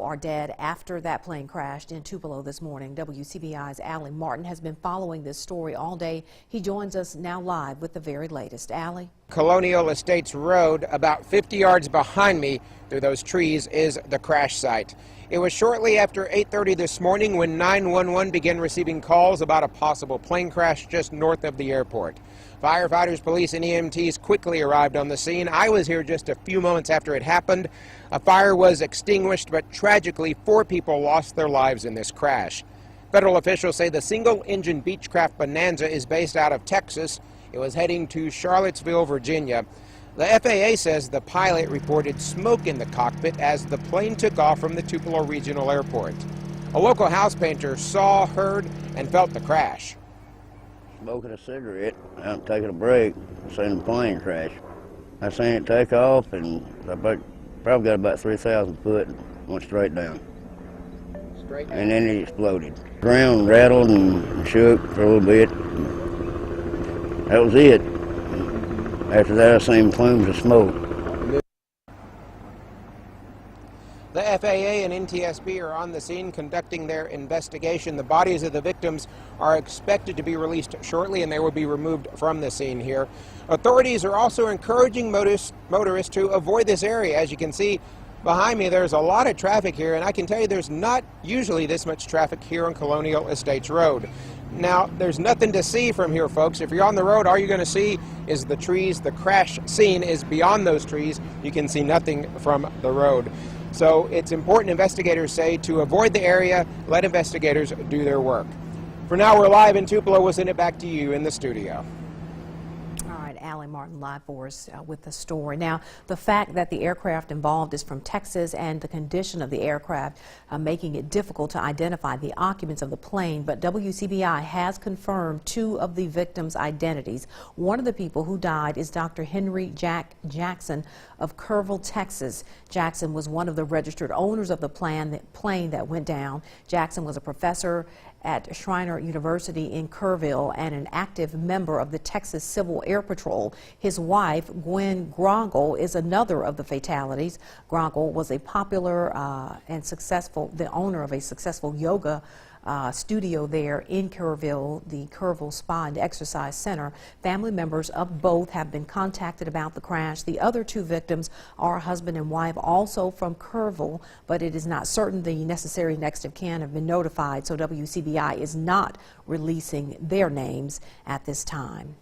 are dead after that plane crashed in Tupelo this morning. WCBI's Allie Martin has been following this story all day. He joins us now live with the very latest. Allie? Colonial Estates Road, about 50 yards behind me through those trees, is the crash site. It was shortly after 8:30 this morning when 911 began receiving calls about a possible plane crash just north of the airport. Firefighters, police, and EMTs quickly arrived on the scene. I was here just a few moments after it happened. A fire was extinguished, but tragically 4 people lost their lives in this crash. Federal officials say the single-engine Beechcraft Bonanza is based out of Texas. It was heading to Charlottesville, Virginia. The FAA says the pilot reported smoke in the cockpit as the plane took off from the Tupelo Regional Airport. A local house painter saw, heard, and felt the crash. Smoking a cigarette, out taking a break, seen the plane crash. I seen it take off, and I probably got about 3,000 foot and went straight down. Straight down? And then it exploded. Ground rattled and shook for a little bit. That was it. After that, I seen plumes of smoke. The FAA and NTSB are on the scene conducting their investigation. The bodies of the victims are expected to be released shortly, and they will be removed from the scene here. Authorities are also encouraging motorists to avoid this area. As you can see behind me, there's a lot of traffic here, and I can tell you there's not usually this much traffic here on Colonial Estates Road. Now, there's nothing to see from here, folks. If you're on the road, all you're going to see is the trees. The crash scene is beyond those trees. You can see nothing from the road. So it's important, investigators say, to avoid the area, let investigators do their work. For now, we're live in Tupelo. We'll send it back to you in the studio. All right, Allie Martin live for us with the story. Now, the fact that the aircraft involved is from Texas and the condition of the aircraft making it difficult to identify the occupants of the plane, but WCBI has confirmed 2 of the victims' identities. One of the people who died is Dr. Henry Jackson of Kerrville, Texas. Jackson was one of the registered owners of the plane that went down. Jackson was a professor at Schreiner University in Kerrville and an active member of the Texas Civil Air Patrol. His wife, Gwen Grongle, is another of the fatalities. Grongle was a popular the owner of a successful yoga studio there in Kerrville, the Kerrville Spa and Exercise Center. Family members of both have been contacted about the crash. The other 2 victims are husband and wife, also from Kerrville, but it is not certain the necessary next of kin have been notified, so WCBI is not releasing their names at this time.